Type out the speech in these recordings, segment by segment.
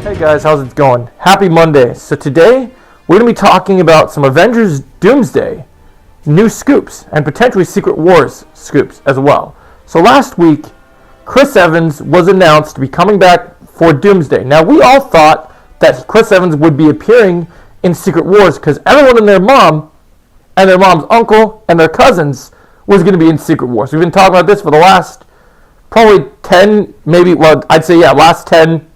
Hey guys, how's it going? Happy Monday. So today, we're going to be talking about some Avengers Doomsday new scoops and potentially Secret Wars scoops as well. So last week, Chris Evans was announced to be coming back for Doomsday. Now, we all thought that Chris Evans would be appearing in Secret Wars because everyone and their mom and their mom's uncle and their cousins was going to be in Secret Wars. We've been talking about this for the last probably 10, maybe, well, I'd say, last 10,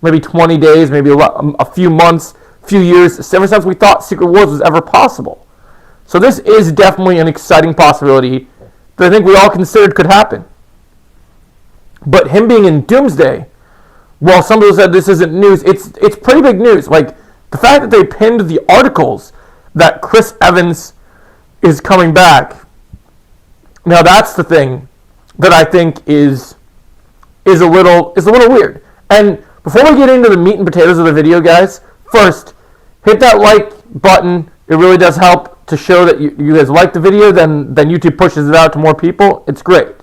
maybe 20 days, maybe a few months, few years, ever since we thought Secret Wars was ever possible. So this is definitely an exciting possibility that I think we all considered could happen. But him being in Doomsday, well, some people said this isn't news. It's pretty big news. Like, the fact that they pinned the articles that Chris Evans is coming back. Now that's the thing that I think is a little weird. And before we get into the meat and potatoes of the video, guys, first, hit that like button. It really does help to show that you guys like the video. Then YouTube pushes it out to more people. It's great.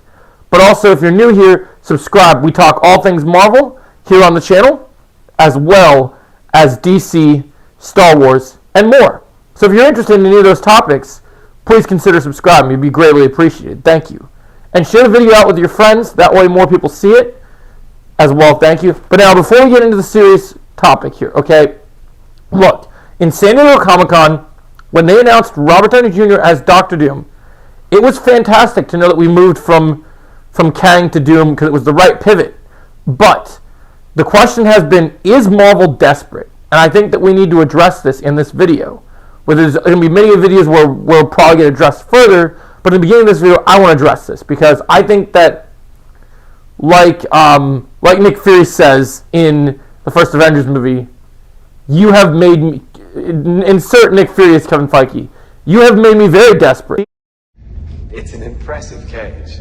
But also, if you're new here, subscribe. We talk all things Marvel here on the channel, as well as DC, Star Wars, and more. So if you're interested in any of those topics, please consider subscribing. It'd be greatly appreciated. Thank you. And share the video out with your friends. That way more people see it as well. Thank you. But now, before we get into the serious topic here, okay, look, in San Diego Comic-Con, when they announced Robert Downey Jr. as Dr. Doom, it was fantastic to know that we moved from Kang to Doom because it was the right pivot. But the question has been, is Marvel desperate? And I think that we need to address this in this video. Where there's going to be many videos where we'll probably get addressed further, but in the beginning of this video, I want to address this because I think that, like Nick Fury says in the first Avengers movie, you have made me, insert Nick Fury as Kevin Feige, you have made me very desperate. It's an impressive cage.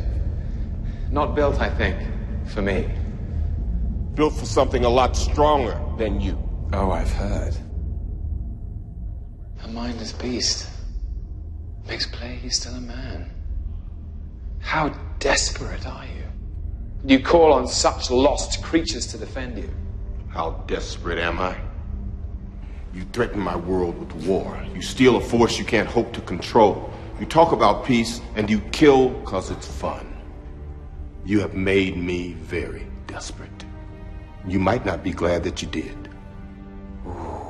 Not built, I think, for me. Built for something a lot stronger than you. Oh, I've heard. A mindless beast. Makes clear he's still a man. How desperate are you? You call on such lost creatures to defend you. How desperate am I? You threaten my world with war. You steal a force you can't hope to control. You talk about peace, and you kill because it's fun. You have made me very desperate. You might not be glad that you did.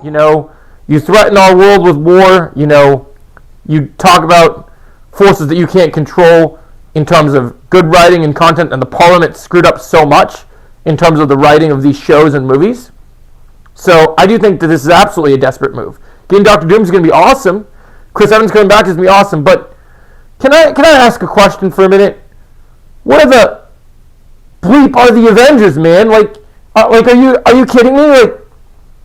You know, you threaten our world with war. You know, you talk about forces that you can't control in terms of good writing and content, and the Parliament screwed up so much in terms of the writing of these shows and movies. So I do think that this is absolutely a desperate move. Getting Dr. Doom is going to be awesome. Chris Evans coming back is going to be awesome. But can I ask a question for a minute? What are the bleep are the Avengers, man? Are you kidding me? Like,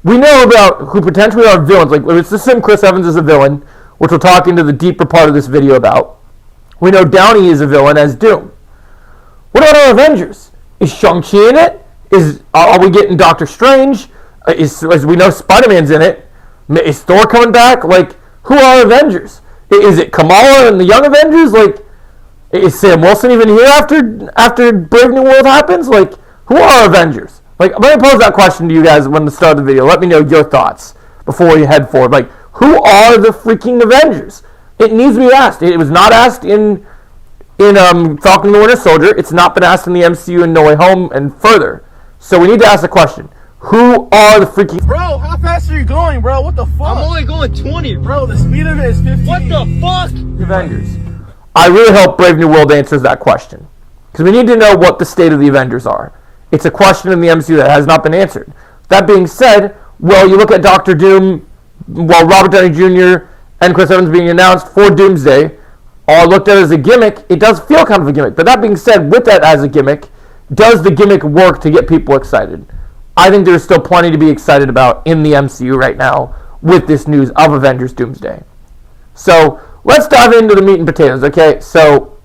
we know about who potentially are villains. Like, let's assume Chris Evans is a villain, which we'll talk into the deeper part of this video about. We know Downey is a villain as Doom. What about our Avengers? Is Shang-Chi in it? Are we getting Doctor Strange? As we know, Spider-Man's in it. Is Thor coming back? Like, who are Avengers? Is it Kamala and the Young Avengers? Like, is Sam Wilson even here after Brave New World happens? Like, who are Avengers? Like, I'm going to pose that question to you guys when the start of the video. Let me know your thoughts before we head forward. Like, who are the freaking Avengers? It needs to be asked. It was not asked in Falcon and the Winter Soldier. It's not been asked in the MCU in No Way Home and further. So we need to ask the question. Who are the freaking... Bro, how fast are you going, bro? What the fuck? I'm only going 20. Bro, the speed of it is 15. What the fuck? Avengers. I really hope Brave New World answers that question. Because we need to know what the state of the Avengers are. It's a question in the MCU that has not been answered. That being said, well, you look at Dr. Doom, well, Robert Downey Jr. and Chris Evans being announced for Doomsday are looked at as a gimmick. It does feel kind of a gimmick. But that being said, with that as a gimmick, does the gimmick work to get people excited? I think there's still plenty to be excited about in the MCU right now with this news of Avengers Doomsday. So let's dive into the meat and potatoes, okay? So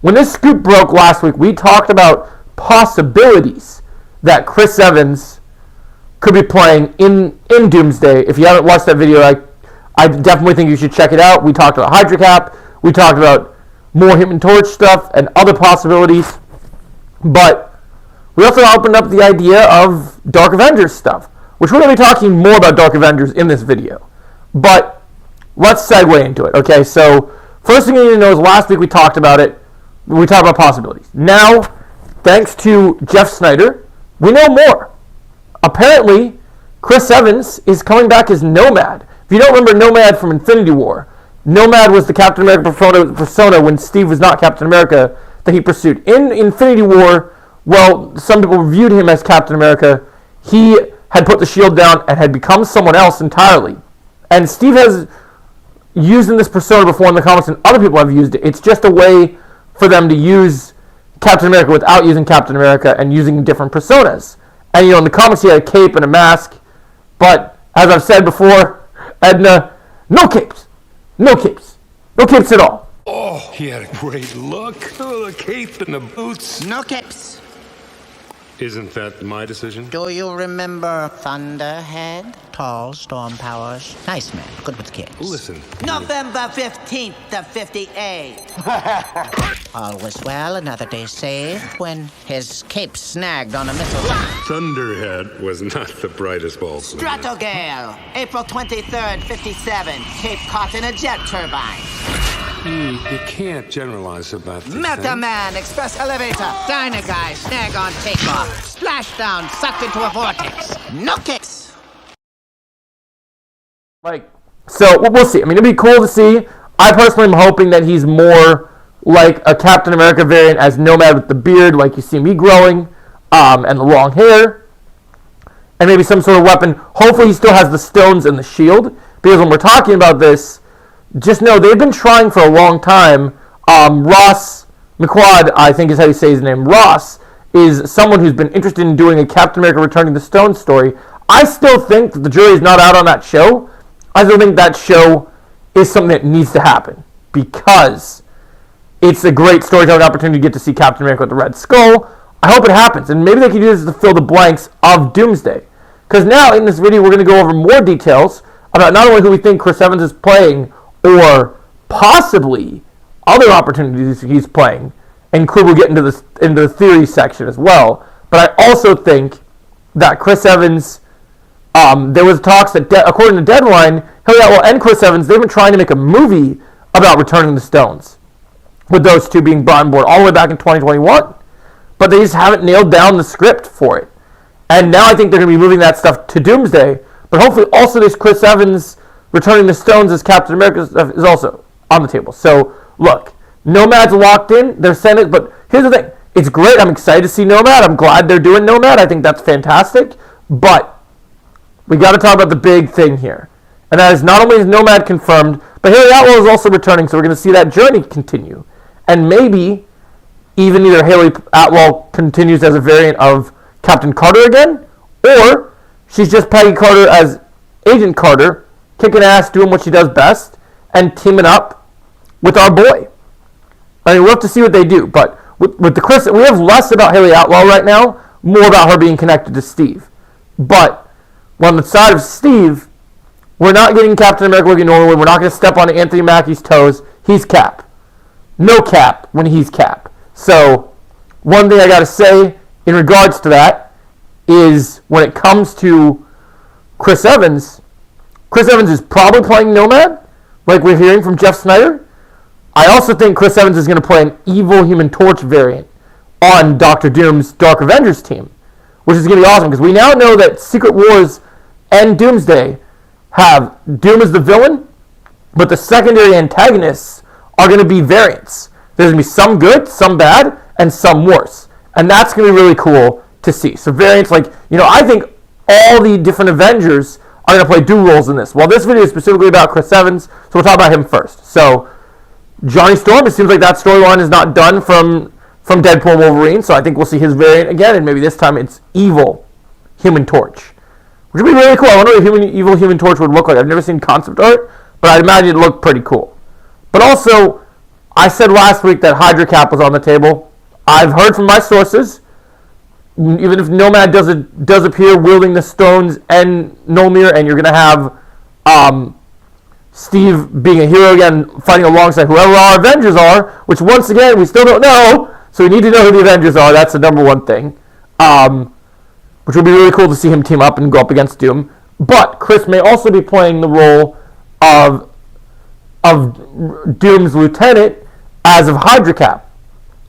when this scoop broke last week, we talked about possibilities that Chris Evans could be playing in Doomsday. If you haven't watched that video, I definitely think you should check it out. We talked about Hydra Cap. We talked about more Human Torch stuff and other possibilities. But we also opened up the idea of Dark Avengers stuff. which we're going to be talking more about Dark Avengers in this video. But let's segue into it. Okay, so first thing you need to know is last week we talked about it. We talked about possibilities. Now, thanks to Jeff Snyder, we know more. Apparently, Chris Evans is coming back as Nomad. If you don't remember Nomad from Infinity War, Nomad was the Captain America persona when Steve was not Captain America that he pursued. In Infinity War, well, some people viewed him as Captain America. He had put the shield down and had become someone else entirely. And Steve has used this persona before in the comics, and other people have used it. It's just a way for them to use Captain America without using Captain America and using different personas. And, in the comics, he had a cape and a mask. But, as I've said before, Edna, no capes. No capes. No capes at all. Oh, he had a great look. Oh, the cape and the boots. No capes. Isn't that my decision? Do you remember Thunderhead? Tall, storm powers. Nice man. Good with kids. Listen. November 15th of 58. All was well, another day saved, when his cape snagged on a missile. Thunderhead was not the brightest bulb. Stratogale, April 23rd, 57. Cape caught in a jet turbine. You can't generalize about this. Metaman, express elevator. Diner guy, snag on takeoff. Splashdown, sucked into a vortex. No kicks. So we'll see. I mean, it'd be cool to see. I personally am hoping that he's more like a Captain America variant as Nomad with the beard, like you see me growing, and the long hair, and maybe some sort of weapon. Hopefully he still has the stones and the shield, because when we're talking about this, just know they've been trying for a long time. Ross McQuad, I think is how you say his name. Ross is someone who's been interested in doing a Captain America Returning the Stone story. I still think that the jury is not out on that show. I still think that show is something that needs to happen because it's a great storytelling opportunity to get to see Captain America with the Red Skull. I hope it happens, and maybe they can use this to fill the blanks of Doomsday. Because now in this video we're going to go over more details about not only who we think Chris Evans is playing, or possibly other opportunities he's playing, and Clue will get into the theory section as well. But I also think that Chris Evans, there was talks that according to Deadline, Haley Atwell and Chris Evans, they've been trying to make a movie about Returning the Stones, with those two being brought on board all the way back in 2021. But they just haven't nailed down the script for it. And now I think they're going to be moving that stuff to Doomsday. But hopefully also this Chris Evans Returning the Stones as Captain America stuff is also on the table. So, look, Nomad's locked in. They're sending it. But here's the thing. It's great. I'm excited to see Nomad. I'm glad they're doing Nomad. I think that's fantastic. But we got to talk about the big thing here. And that is not only is Nomad confirmed, but Haley Atwell is also returning. So we're going to see that journey continue. And maybe even either Haley Atwell continues as a variant of Captain Carter again, or she's just Peggy Carter as Agent Carter, kicking ass, doing what she does best, and teaming up with our boy. I mean, we'll have to see what they do, but with the Chris, we have less about Haley Atwell right now, more about her being connected to Steve. But on the side of Steve, we're not getting Captain America looking normally. We're not going to step on Anthony Mackie's toes. He's Cap. No Cap when he's Cap. So, one thing I got to say in regards to that is when it comes to Chris Evans is probably playing Nomad, like we're hearing from Jeff Snyder. I also think Chris Evans is going to play an evil Human Torch variant on Doctor Doom's Dark Avengers team, which is going to be awesome because we now know that Secret Wars and Doomsday have Doom as the villain, but the secondary antagonists are going to be variants. There's going to be some good, some bad, and some worse. And that's going to be really cool to see. So variants like, I think all the different Avengers are going to play dual roles in this. Well, this video is specifically about Chris Evans, so we'll talk about him first. So, Johnny Storm, it seems like that storyline is not done from Deadpool and Wolverine, so I think we'll see his variant again, and maybe this time it's evil Human Torch, which would be really cool. I wonder what evil Human Torch would look like. I've never seen concept art, but I'd imagine it'd look pretty cool. But also, I said last week that Hydra Cap was on the table. I've heard from my sources, even if Nomad does appear wielding the stones and Mjolnir, and you're going to have Steve being a hero again, fighting alongside whoever our Avengers are, which once again, we still don't know, so we need to know who the Avengers are. That's the number one thing. We're which would be really cool to see him team up and go up against Doom. But Chris may also be playing the role of Doom's lieutenant as of Hydra Cap.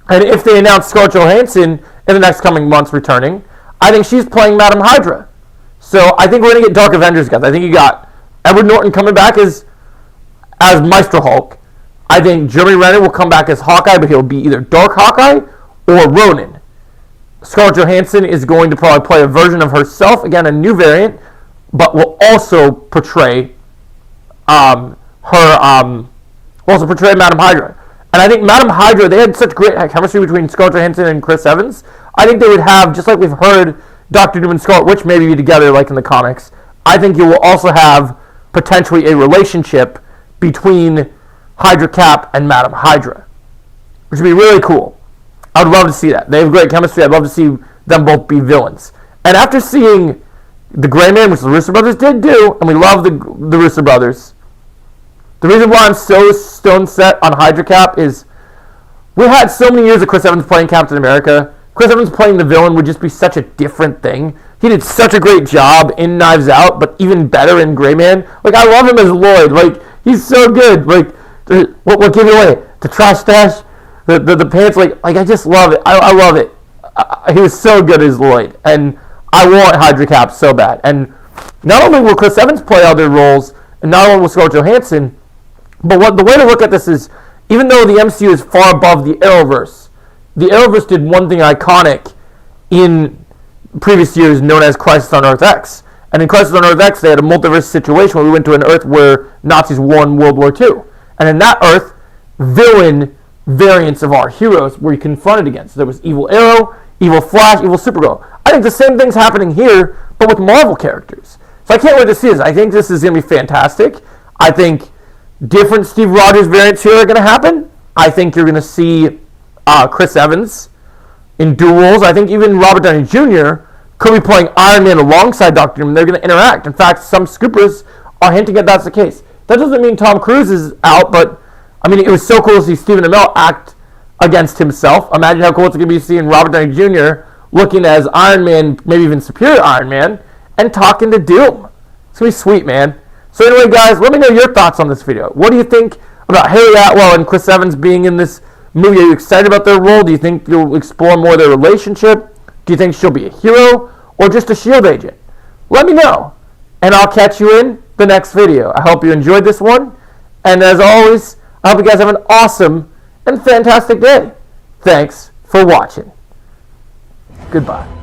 And if they announce Scarlett Johansson in the next coming months returning, I think she's playing Madam Hydra. So I think we're going to get Dark Avengers, guys. I think you got Edward Norton coming back as Maestro Hulk. I think Jeremy Renner will come back as Hawkeye, but he'll be either Dark Hawkeye or Ronin. Scarlett Johansson is going to probably play a version of herself, again, a new variant, but will also portray Madam Hydra. And I think Madam Hydra, they had such great chemistry between Scarlett Johansson and Chris Evans. I think they would have, just like we've heard Dr. Doom and Scarlet Witch maybe be together like in the comics, I think you will also have potentially a relationship between Hydra Cap and Madam Hydra, which would be really cool. I would love to see that. They have great chemistry. I'd love to see them both be villains. And after seeing the Gray Man, which the Russo Brothers did do, and we love the Russo Brothers, the reason why I'm so stone set on Hydra Cap is we had so many years of Chris Evans playing Captain America. Chris Evans playing the villain would just be such a different thing. He did such a great job in Knives Out, but even better in Gray Man. Like, I love him as Lloyd. Like, he's so good. Like, what gave me away? The trash stash, the pants. Like I just love it. I love it. He was so good as Lloyd, and I want Hydra Cap so bad. And not only will Chris Evans play other roles, and not only will Scarlett Johansson, but the way to look at this is, even though the MCU is far above the Arrowverse did one thing iconic in previous years known as Crisis on Earth X. And in Crisis on Earth X, they had a multiverse situation where we went to an Earth where Nazis won World War II. And in that Earth, villain variants of our heroes were confronted against. There was Evil Arrow, Evil Flash, Evil Supergirl. I think the same thing's happening here, but with Marvel characters. So I can't wait to see this. I think this is going to be fantastic. I think different Steve Rogers variants here are going to happen. I think you're going to see Chris Evans in dual roles. I think even Robert Downey Jr. could be playing Iron Man alongside Dr. Doom. They're going to interact. In fact, some scoopers are hinting at that's the case. That doesn't mean Tom Cruise is out, but I mean, it was so cool to see Stephen Amell act against himself. Imagine how cool it's going to be seeing Robert Downey Jr. looking as Iron Man, maybe even superior Iron Man, and talking to Doom. It's going to be sweet, man. So anyway, guys, let me know your thoughts on this video. What do you think about Haley Atwell and Chris Evans being in this movie? Are you excited about their role? Do you think you'll explore more of their relationship? Do you think she'll be a hero or just a S.H.I.E.L.D. agent? Let me know, and I'll catch you in the next video. I hope you enjoyed this one, and as always, I hope you guys have an awesome and fantastic day. Thanks for watching. Goodbye.